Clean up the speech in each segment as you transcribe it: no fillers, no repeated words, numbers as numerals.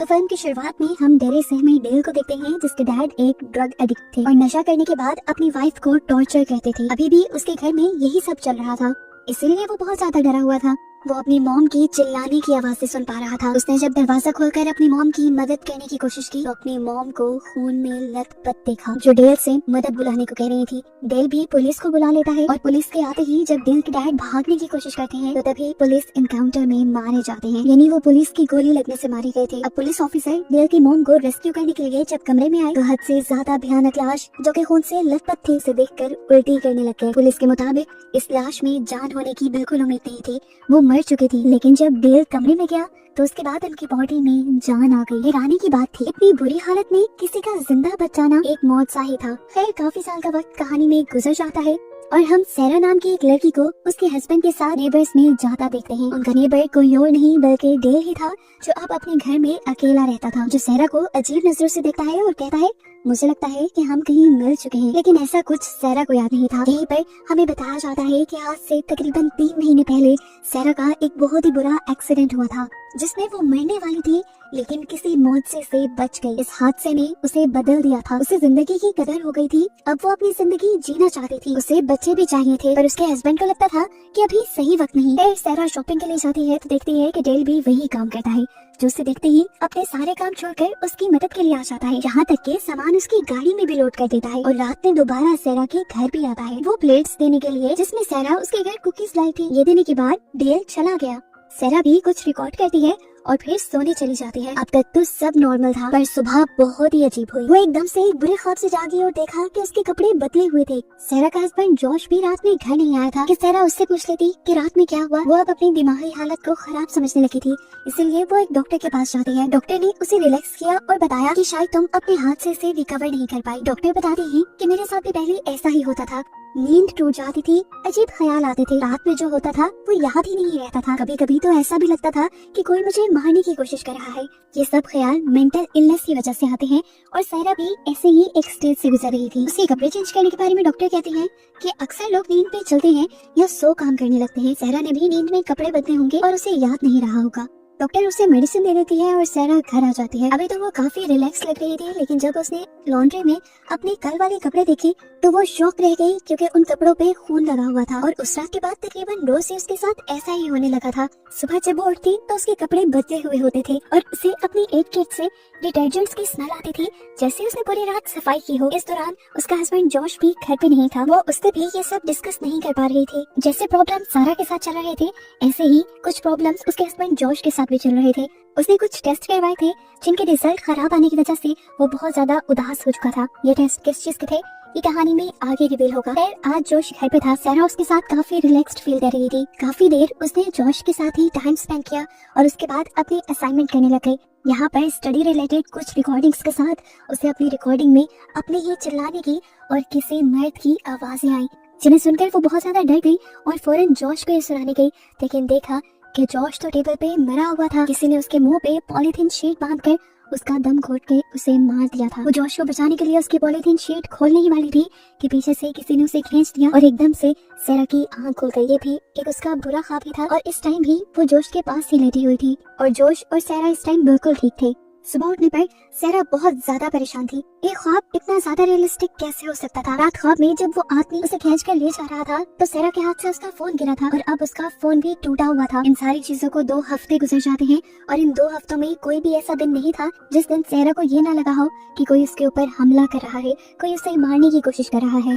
तो फिल्म की शुरुआत में हम डरे सहमे डेल को देखते हैं जिसके डैड एक ड्रग एडिक्ट थे और नशा करने के बाद अपनी वाइफ को टॉर्चर करते थे। अभी भी उसके घर में यही सब चल रहा था, इसीलिए वो बहुत ज्यादा डरा हुआ था। वो अपनी मॉम की चिल्लाने की आवाज़ें सुन पा रहा था। उसने जब दरवाजा खोलकर अपनी मॉम की मदद करने की कोशिश की तो अपनी मॉम को खून में लथपथ देखा जो डेल से मदद बुलाने को कह रही थी। डेल भी पुलिस को बुला लेता है और पुलिस के आते ही जब डेल के डैड भागने की कोशिश करते हैं तो तभी पुलिस इनकाउंटर में मारे जाते हैं, यानी वो पुलिस की गोली लगने से मारे गए थे। अब पुलिस ऑफिसर डेल की मॉम को रेस्क्यू करने के लिए जब कमरे में आए तो हद से ज्यादा भयानक लाश जो कि खून से लथपथ थी उसे देखकर उल्टी करने लग गए। पुलिस के मुताबिक इस लाश में जान होने की बिल्कुल उम्मीद नहीं थी, वो मर चुकी थी। लेकिन जब डेल कमरे में गया तो उसके बाद उनकी बॉडी में जान आ गई। हैरानी की बात थी, इतनी बुरी हालत में किसी का जिंदा बच जाना एक मौत सा ही था। खैर काफी साल का वक्त कहानी में गुजर जाता है और हम सैरा नाम की एक लड़की को उसके हस्बैंड के साथ नेबर्स में जाता देखते हैं। उनका नेबर कोई और नहीं बल्कि डेल ही था जो अब अपने घर में अकेला रहता था, जो सैरा को अजीब नजरों से देखता है और कहता है मुझे लगता है कि हम कहीं मिल चुके हैं, लेकिन ऐसा कुछ सैरा को याद नहीं था। यहीं पर हमें बताया जाता है कि आज से तकरीबन 3 महीने पहले सैरा का एक बहुत ही बुरा एक्सीडेंट हुआ था जिसमें वो मरने वाली थी लेकिन किसी मौत से बच गई। इस हादसे ने उसे बदल दिया था, उसे जिंदगी की कदर हो गई थी। अब वो अपनी जिंदगी जीना चाहती थी, उसे बच्चे भी चाहिए थे पर उसके हस्बैंड को लगता था कि अभी सही वक्त नहीं है। सैरा शॉपिंग के लिए जाती है तो देखती है कि डेल भी वही काम करता है जो उसे देखते ही अपने सारे काम छोड़कर उसकी मदद के लिए आ जाता है, यहाँ तक के सामान उसकी गाड़ी में भी लोड कर देता है और रात में दोबारा सैरा के घर भी आता है वो प्लेट्स देने के लिए जिसमें सैरा उसके घर कुकीज लाई थी। ये देने के बाद डेल चला गया। सैरा भी कुछ रिकॉर्ड करती है और फिर सोने चली जाती है। अब तक तो सब नॉर्मल था पर सुबह बहुत ही अजीब हुई। वो एकदम से एक बुरे ख्वाब से जागी और देखा कि उसके कपड़े बदले हुए थे। सैरा का हस्बैंड जॉश भी रात में घर नहीं आया था कि सैरा उससे पूछ लेती कि रात में क्या हुआ। वो अब अपनी दिमागी हालत को खराब समझने लगी थी, इसीलिए वो एक डॉक्टर के पास जाती है। डॉक्टर ने उसे रिलैक्स किया और बताया कि शायद तुम अपने हादसे से रिकवर नहीं कर पाई। डॉक्टर बताते हैं कि मेरे साथ भी पहले ऐसा ही होता था, नींद टूट जाती थी, अजीब ख्याल आते थे, रात में जो होता था वो याद ही नहीं रहता था। कभी कभी तो ऐसा भी लगता था कि कोई मुझे मारने की कोशिश कर रहा है। ये सब ख्याल मेंटल इलनेस की वजह से आते हैं और सैरा भी ऐसे ही एक स्टेज से गुजर रही थी। उसके कपड़े चेंज करने के बारे में डॉक्टर कहते हैं कि अक्सर लोग नींद पे चलते हैं या सो काम करने लगते हैं। सैरा ने भी नींद में कपड़े बदले होंगे और उसे याद नहीं रहा होगा। डॉक्टर उसे मेडिसिन दे देती है और सैरा घर आ जाती है। अभी तो वो काफी रिलैक्स लग रही थी लेकिन जब उसने लॉन्ड्री में अपने कल वाले कपड़े देखे तो वो शॉक रह गई क्योंकि उन कपड़ों पे खून लगा हुआ था और उस रात के बाद तकरीबन रोज से उसके साथ ऐसा ही होने लगा था। सुबह जब वो उठती तो उसके कपड़े बदले हुए होते थे और उसे अपनी एक किट से डिटर्जेंट्स की स्मेल आती थी जैसे उसने पूरी रात सफाई की हो। इस दौरान उसका हस्बैंड जॉश भी घर पे नहीं था, वो उससे भी ये सब डिस्कस नहीं कर पा रही थी। जैसे प्रॉब्लम सारा के साथ चल रहे थे ऐसे ही कुछ प्रॉब्लम्स उसके हस्बैंड जॉश के साथ भी चल रहे थे। उसने कुछ टेस्ट करवाए थे जिनके रिजल्ट खराब आने की वजह से वो बहुत ज्यादा उदास हो चुका था। ये टेस्ट किस चीज के थे ये कहानी में आगे रिवील होगा। खैर आज जोश घर पे था, सैरा उसके साथ काफी रिलैक्स्ड फील कर रही थी। काफी देर उसने जोश के साथ ही टाइम स्पेंड किया और उसके बाद अपनी असाइनमेंट करने लग गई। यहाँ पर स्टडी रिलेटेड कुछ रिकॉर्डिंग्स के साथ उसे अपनी रिकॉर्डिंग में अपने ही चिल्लाने की और किसी मर्द की आवाजें आई जिन्हें सुनकर वो बहुत ज्यादा डर गई और फौरन जोश को ये सुनाने गई, लेकिन देखा कि जॉश तो टेबल पे मरा हुआ था। किसी ने उसके मुंह पे पॉलीथीन शीट बांधकर उसका दम घोट के उसे मार दिया था। वो जॉश को बचाने के लिए उसकी पॉलीथीन शीट खोलने ही वाली थी कि पीछे से किसी ने उसे खींच दिया और एकदम से सैरा की आंख खुल गई। ये भी एक उसका बुरा ख्वाब ही था और इस टाइम भी वो जोश के पास ही लेटी हुई थी और जोश और सैरा इस टाइम बिल्कुल ठीक थे। सुबह उठने पर सैरा बहुत ज्यादा परेशान थी। ये ख्वाब इतना ज्यादा रियलिस्टिक कैसे हो सकता था। रात ख्वाब में जब वो आदमी उसे खींच कर ले जा रहा था तो सैरा के हाथ से उसका फोन गिरा था और अब उसका फोन भी टूटा हुआ था। इन सारी चीजों को 2 हफ्ते गुजर जाते हैं और इन 2 हफ्तों में कोई भी ऐसा दिन नहीं था जिस दिन सैरा को ये ना लगा हो कि कोई उसके ऊपर हमला कर रहा है, कोई उसे मारने की कोशिश कर रहा है।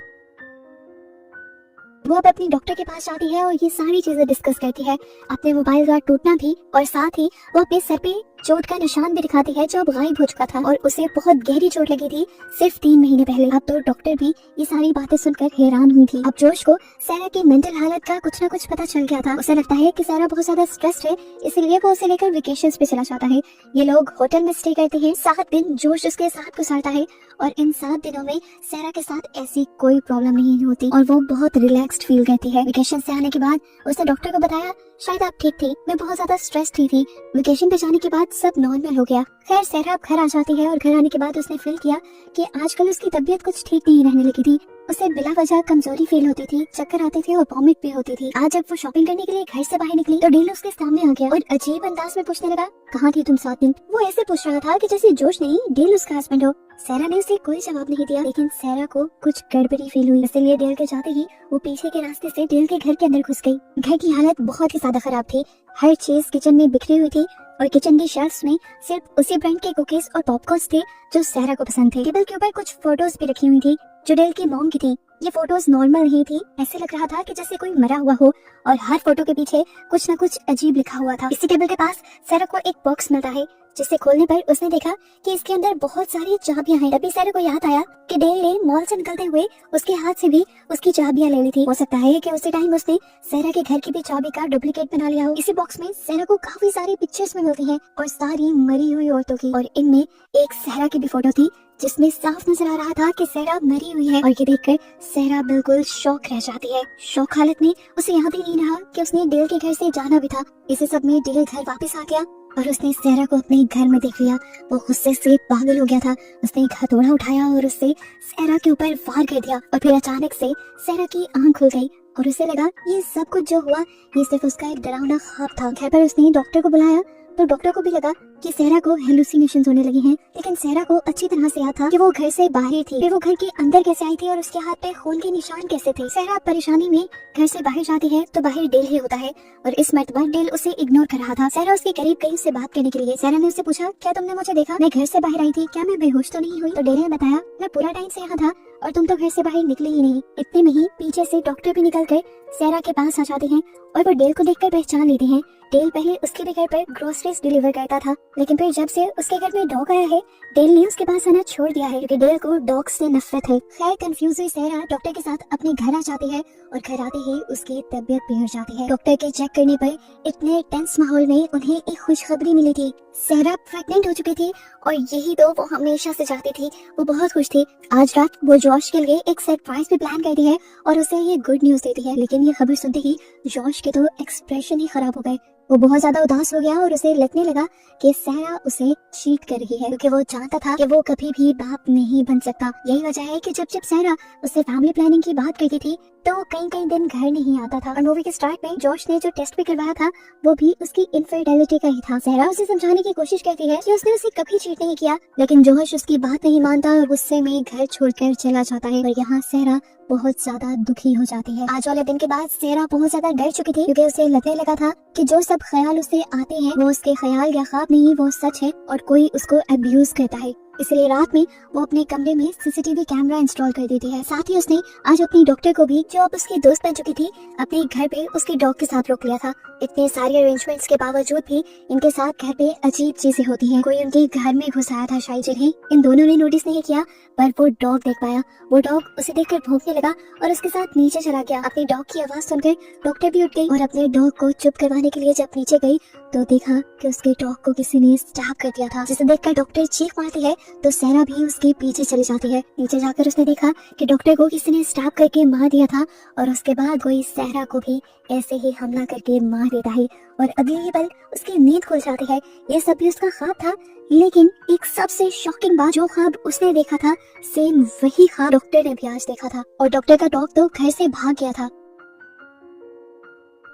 वो अब अपनी डॉक्टर के पास जाती है और ये सारी चीजें डिस्कस करती है, अपने मोबाइल का टूटना भी और साथ ही वो अपने सर पे चोट का निशान भी दिखाती है जो अब गायब हो चुका था और उसे बहुत गहरी चोट लगी थी सिर्फ 3 महीने पहले। अब तो डॉक्टर भी ये सारी बातें सुनकर हैरान हुई थी। अब जोश को सैरा की मेंटल हालत का कुछ ना कुछ पता चल गया था। उसे लगता है कि सैरा बहुत ज्यादा स्ट्रेस्ड है, इसलिए वो उसे लेकर वेकेशंस पे चला जाता है। ये लोग होटल में स्टे करते हैं। 7 दिन जोश उसके साथ गुजारता है और इन 7 दिनों में सैरा के साथ ऐसी कोई प्रॉब्लम नहीं होती और वो बहुत रिलैक्स्ड फील करती है। वेकेशन से आने के बाद उसने डॉक्टर को बताया शायद आप ठीक थी, मैं बहुत ज्यादा स्ट्रेस्ड थी। वेकेशन पे जाने के बाद सब नॉर्मल हो गया। खैर सैरा अब घर आ जाती है और घर आने के बाद उसने फील किया कि आजकल उसकी तबीयत कुछ ठीक नहीं रहने लगी थी। उसे बिला वजह कमजोरी फील होती थी, चक्कर आते थे और वॉमिट भी होती थी। आज जब वो शॉपिंग करने के लिए घर से बाहर निकली तो डेल उसके सामने आ गया और अजीब अंदाज में पूछने लगा, कहाँ थी तुम 7 दिन? वो ऐसे पूछ रहा था कि जैसे जोश नहीं डेल उसका हस्बैंड हो। सारा ने उसे कोई जवाब नहीं दिया, लेकिन सारा को कुछ गड़बड़ी फील हुई। इसलिए डेल के जाते ही वो पीछे के रास्ते से डेल के घर के अंदर घुस गई। घर की हालत बहुत ही ज्यादा खराब थी। हर चीज किचन में बिखरी हुई थी और किचन की शेल्फ्स में सिर्फ उसी ब्रांड के कुकीज और पॉपकॉर्न्स थे जो सारा को पसंद थे। टेबल के ऊपर कुछ फोटोज भी रखी हुई थी जो डेल की मॉम की थी। ये फोटोज नॉर्मल नहीं थी, ऐसे लग रहा था कि जैसे कोई मरा हुआ हो और हर फोटो के पीछे कुछ न कुछ अजीब लिखा हुआ था। इसी टेबल के पास सारा को एक बॉक्स मिलता है जिसे खोलने पर उसने देखा कि इसके अंदर बहुत सारी चाबियां हैं। तभी सारा को याद आया कि डेल ने मॉल से निकलते हुए उसके हाथ से भी उसकी चाबियां ले ली थी। हो सकता है कि उसी टाइम उसने सारा के घर की भी चाबी का डुप्लीकेट बना लिया हो। इसी बॉक्स में सारा को काफी सारी पिक्चर्स में मिलती हैं और सारी मरी हुई औरतों की, और इनमें एक सारा की भी फोटो थी जिसमें साफ नजर आ रहा था कि सारा मरी हुई है। और ये देखकर सारा बिल्कुल शॉक रह जाती है। शॉक हालत में उसे याद ही नहीं रहा कि उसने डेल के घर से जाना भी था। इसी सब में डेल घर वापस आ गया और उसने सारा को अपने घर में देख लिया। वो गुस्से से पागल हो गया था। उसने एक हथौड़ा उठाया और उससे सारा के ऊपर वार कर दिया और फिर अचानक से सारा की आंख खुल गई और उसे लगा ये सब कुछ जो हुआ ये सिर्फ उसका एक डरावना ख्वाब था। घर पर उसने डॉक्टर को बुलाया तो डॉक्टर को भी लगा कि सारा को हेलुसिनेशंस होने लगे हैं, लेकिन सारा को अच्छी तरह से याद था कि वो घर से बाहर थी। फिर वो घर के अंदर कैसे आई थी और उसके हाथ पे खून के निशान कैसे थे। सारा परेशानी में घर से बाहर जाती है तो बाहर डेल ही होता है और इस मर्तबा डेल उसे इग्नोर कर रहा था। सारा उसके करीब गई उससे बात करने के लिए। सारा ने उससे पूछा, क्या तुमने मुझे देखा? मैं घर से बाहर आई थी, क्या मैं बेहोश तो नहीं हुई? तो डेल ने बताया, मैं पूरा टाइम से यहाँ था और तुम तो घर से बाहर निकले ही नहीं। इतने में ही पीछे से डॉक्टर भी निकल कर सारा के पास आ जाते हैं और वो डेल को देखकर पहचान लेते हैं। डेल पहले उसके भी घर पर ग्रोसरीज डिलीवर करता था, लेकिन फिर जब से उसके घर में डॉग आया है डेल ने उसके पास आना छोड़ दिया है क्योंकि डेल को डॉग से नफरत है। खैर कंफ्यूज हुई सारा डॉक्टर के साथ अपने घर आ जाती है और घर आते ही उसकी तबीयत बिगड़ जाती है। डॉक्टर के चेक करने पर इतने टेंस माहौल में उन्हें एक खुशखबरी मिली थी। सारा प्रेग्नेंट हो चुकी थी और यही तो वो हमेशा से चाहती थी। वो बहुत खुश थी। आज रात वो जॉश के लिए एक सरप्राइज भी प्लान करती है और उसे ये गुड न्यूज देती है, लेकिन ये खबर सुनते ही जॉश के तो एक्सप्रेशन ही खराब हो गए। वो बहुत ज्यादा उदास हो गया और उसे लगने लगा कि सारा उसे चीट कर रही है क्योंकि वो जानता था कि वो कभी भी बाप नहीं बन सकता। यही वजह है कि जब जब सारा उससे फैमिली प्लानिंग की बात करती थी तो कई कई दिन घर नहीं आता था। और मूवी के स्टार्ट में जॉश ने जो टेस्ट भी करवाया था वो भी उसकी इनफिडेलिटी का ही था। सारा उसे समझाने की कोशिश करती है कि उसने उसे कभी चीट नहीं किया, लेकिन जॉश उसकी बात नहीं मानता और गुस्से में घर छोड़कर चला जाता है। और यहाँ सारा बहुत ज्यादा दुखी हो जाती है। आज वाले दिन के बाद सारा बहुत ज्यादा डर चुकी थी क्योंकि उसे लगने लगा था कि जो सब ख्याल उसे आते हैं वो उसके ख्याल या ख्वाब नहीं, वो सच है और कोई उसको अब्यूज करता है। इसलिए रात में वो अपने कमरे में सीसीटीवी कैमरा इंस्टॉल कर देती है। साथ ही उसने आज अपनी डॉक्टर को भी, जो अब उसकी दोस्त बन चुकी थी, अपने घर पे उसके डॉग के साथ रोक लिया था। इतने सारे अरेंजमेंट्स के बावजूद भी इनके साथ घर पे अजीब चीजें होती हैं। कोई उनके घर में घुस आया था शायद, जिन्हें इन दोनों ने नोटिस नहीं किया, पर वो डॉग देख पाया। वो डॉग उसे देखकर भौंकने लगा और उसके साथ नीचे चला गया। अपनी डॉग की आवाज सुनकर डॉक्टर भी उठ गई और अपने डॉग को चुप करवाने के लिए जब नीचे गई तो देखा कि उसके डॉग को किसी ने स्टैब कर दिया था, जिसे देखकर डॉक्टर चीख मारती है तो सारा भी उसके पीछे चली जाती है। नीचे जाकर उसने देखा कि डॉक्टर को किसी ने स्टैब करके मार दिया था और उसके बाद कोई सारा को भी ऐसे ही हमला करके मार देता है और अगले ही पल उसकी नींद खुल जाती है। ये सब भी उसका ख्वाब था, लेकिन एक सबसे शॉकिंग बात, जो ख्वाब उसने देखा था सेम वही ख्वाब डॉक्टर ने भी आज देखा था और डॉक्टर का डॉग तो घर से भाग गया था।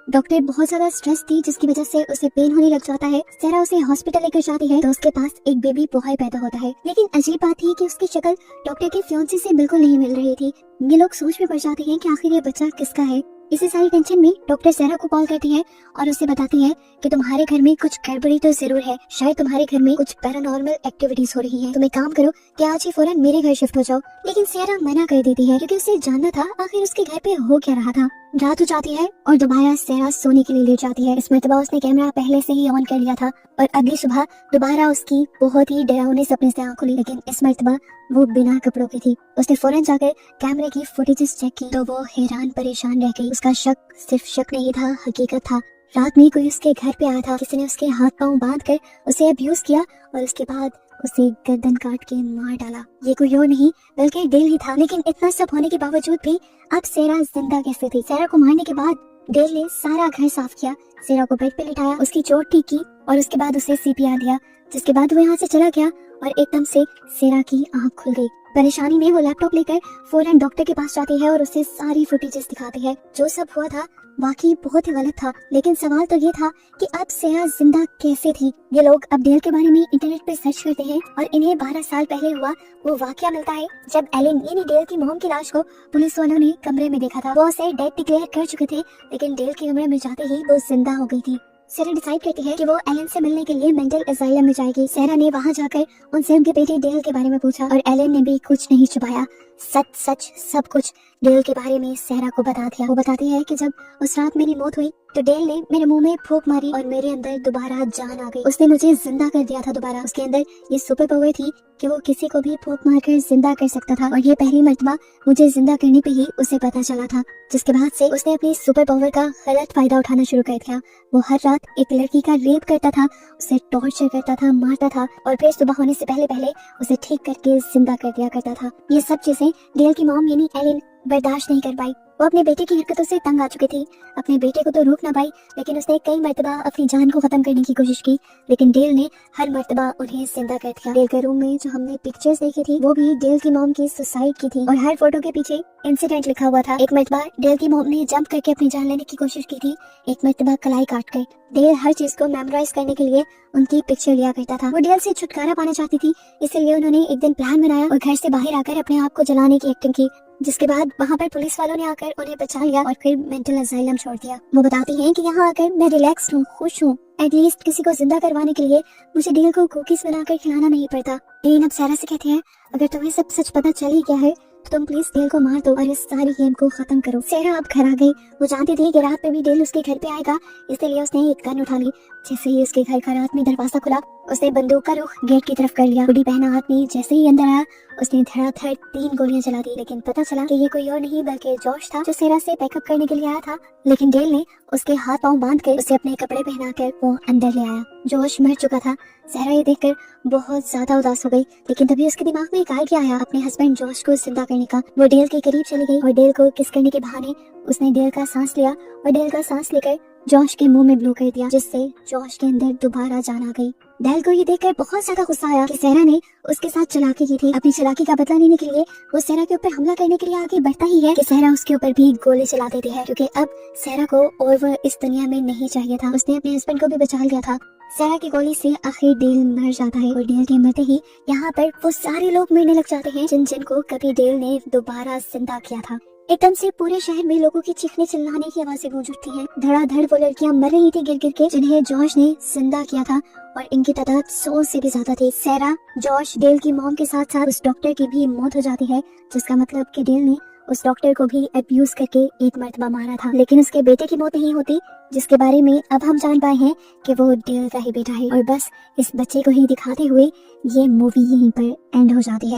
डॉक्टर बहुत ज्यादा स्ट्रेस थी जिसकी वजह से उसे पेन होने लग जाता है। सारा उसे हॉस्पिटल लेकर जाती है तो उसके पास एक बेबी बॉय पैदा होता है, लेकिन अजीब बात थी कि उसकी शक्ल डॉक्टर के फियांसे से बिल्कुल नहीं मिल रही थी। ये लोग सोच में पड़ जाते हैं कि आखिर ये बच्चा किसका है। इसी सारी टेंशन में डॉक्टर सारा को कॉल करती है और उसे बताती है कि तुम्हारे घर में कुछ गड़बड़ी तो जरूर है, शायद तुम्हारे घर में कुछ पैरानॉर्मल एक्टिविटीज हो रही हैं। तुम एक काम करो कि आज ही फौरन मेरे घर शिफ्ट हो जाओ। लेकिन सारा मना कर देती है क्योंकि उसे जानना था आखिर उसके घर पे हो क्या रहा था। रात हो जाती है और दोबारा सारा सोने के लिए लेट जाती है। इस मरतबा उसने कैमरा पहले से ही ऑन कर लिया था और अगली सुबह दोबारा उसकी बहुत ही डरावने सपने से आँख खुली, लेकिन इस मरतबा वो बिना कपड़ों की थी। उसने फौरन जाकर कैमरे की फुटेजेस चेक की तो वो हैरान परेशान रह गई। उसका शक सिर्फ शक नहीं था, हकीकत था। रात में कोई उसके घर पे आया था, किसी ने उसके हाथ पांव बांध कर उसे अब्यूज किया और उसके बाद उसे गर्दन काट के मार डाला। ये कोई और नहीं बल्कि डेल ही था। लेकिन इतना सब होने के बावजूद भी अब सारा जिंदा कैसे थी? सारा को मारने के बाद डेल ने सारा घर साफ किया, सारा को बेड पे लिटाया, उसकी चोट ठीक की और उसके बाद उसे CPR दिया, जिसके बाद वो यहाँ से चला गया और एकदम से सारा की आँख खुल गई। परेशानी में वो लैपटॉप लेकर फौरन डॉक्टर के पास जाती है और उसे सारी फुटेजेस दिखाती है। जो सब हुआ था वाकई बहुत ही गलत था, लेकिन सवाल तो ये था कि अब सेरा जिंदा कैसे थी। ये लोग अब डेल के बारे में इंटरनेट पे सर्च करते हैं और इन्हें 12 साल पहले हुआ वो वाकया मिलता है जब एलन यानी डेल की मॉम की लाश को पुलिस वालों ने कमरे में देखा था। वो उसे डेड डिक्लेयर कर चुके थे, लेकिन डेल के कमरे में जाते ही वो जिंदा हो गई थी। सेरा डिसाइड करती है कि वो एलन से मिलने के लिए मेंटल असाइलम में जाएगी। सेरा ने वहां जाकर उनसे उनके बेटे डेल के बारे में पूछा और एलन ने भी कुछ नहीं छुपाया, सच सच सब कुछ डेल के बारे में सेरा को बता दिया। वो बताती है कि जब उस रात मेरी मौत हुई तो डेल ने मेरे मुंह में फूंक मारी और मेरे अंदर दोबारा जान आ गई। उसने मुझे जिंदा कर दिया था दोबारा। उसके अंदर ये सुपर पावर थी कि वो किसी को भी फूंक मारकर जिंदा कर सकता था और ये पहली मर्तबा मुझे जिंदा करने पे ही उसे पता चला था, जिसके बाद से उसने अपनी सुपर पावर का गलत फायदा उठाना शुरू कर दिया। वो हर रात एक लड़की का रेप करता था, उसे टॉर्चर करता था, मारता था और फिर सुबह होने से पहले पहले उसे ठीक करके जिंदा कर दिया करता था। ये सब चीजें डेल की मॉम यानी एलन बर्दाश्त नहीं कर पाई। वो अपने बेटे की हरकतों से तंग आ चुकी थी। अपने बेटे को तो रोक ना पाई, लेकिन उसने कई मर्तबा अपनी जान को खत्म करने की कोशिश की, लेकिन डेल ने हर मर्तबा उन्हें जिंदा कर दिया। डेल के रूम में जो हमने पिक्चर्स देखी थी वो भी डेल की मॉम की सुसाइड की थी और हर फोटो के पीछे इंसिडेंट लिखा हुआ था। एक मर्तबा डेल की मॉम ने जंप करके अपनी जान लेने की कोशिश की थी, एक मर्तबा कलाई काट कर। डेल हर चीज को मेमोराइज करने के लिए उनकी पिक्चर लिया करता था। वो डेल से छुटकारा पाना चाहती थी, इसलिए उन्होंने एक दिन प्लान बनाया और घर से बाहर आकर अपने आप को जलाने की एक्टिंग की, जिसके बाद वहाँ पर पुलिस वालों ने आकर उन्हें बचा लिया और फिर मेंटल असाइलम छोड़ दिया। वो बताती हैं कि यहाँ आकर मैं रिलैक्स हूँ, खुश हूँ। एटलीस्ट किसी को जिंदा करवाने के लिए मुझे डेल को कुकीज बनाकर खिलाना नहीं पड़ता। डेल अब सेरा से कहते हैं, अगर तुम्हें सब सच पता चल ही गया है तो तुम प्लीज डेल को मार दो और इस सारी गेम को खत्म करो। सेरा अब घर आ गई। वो जानती थी कि रात में भी डेल उसके घर पे आएगा, इसलिए उसने एक गन उठा ली। जैसे ही उसके घर का रात में दरवाजा खुला, उसने बंदूक का रुख गेट की तरफ कर लिया। बूढ़ी पहना आदमी जैसे ही अंदर आया, उसने धड़ाधड़ 3 गोलियां चला दी, लेकिन पता चला कि ये कोई और नहीं बल्कि जॉश था, जो सेरा से बैकअप करने के लिए आया था। लेकिन डेल ने उसके हाथ पांव बांध कर उसे अपने कपड़े पहनाकर वो अंदर ले आया। जॉश मर चुका था। सेरा ये देखकर बहुत ज्यादा उदास हो गई, लेकिन तभी उसके दिमाग में एक आइडिया आया अपने हस्बैंड जॉश को जिंदा करने का। वो डेल के करीब चली गई और डेल को किस करने के बहाने उसने डेल का सांस लिया और डेल का सांस लेकर जॉश के मुंह में ब्लो कर दिया, जिससे जॉश के अंदर दोबारा जान आ गई। डेल को ये देखकर बहुत ज्यादा गुस्सा आया कि सेरा ने उसके साथ चालाकी की थी। अपनी चालाकी का बदला लेने के लिए वो सेरा के ऊपर हमला करने के लिए आगे बढ़ता ही है कि सेरा उसके ऊपर भी गोली चला देती है, क्योंकि अब सेरा को और वो इस दुनिया में नहीं चाहिए था। उसने अपने हस्बैंड को भी बचा लिया था। सेरा की गोली से आखिर डेल मर जाता है और डेल के मरते ही यहाँ पर वो सारे लोग मरने लग जाते हैं जिनको कभी डेल ने दोबारा जिंदा किया था। एकदम से पूरे शहर में लोगों की चीखने चिल्लाने की आवाजें गूंज उठती हैं। धड़ाधड़ वो लड़कियां मर रही थी गिर गिर के, जिन्हें जॉश ने जिंदा किया था और इनकी तादाद 100 से भी ज्यादा थी। सेरा, जॉश, डेल की मॉम के साथ साथ उस डॉक्टर की भी मौत हो जाती है, जिसका मतलब कि डेल ने उस डॉक्टर को भी अब्यूज करके एक मर्तबा मारा था। लेकिन उसके बेटे की मौत नहीं होती, जिसके बारे में अब हम जान पाए हैं कि वो डेल का ही बेटा है। और बस इस बच्चे को ही दिखाते हुए ये मूवी यहीं पर एंड हो जाती है।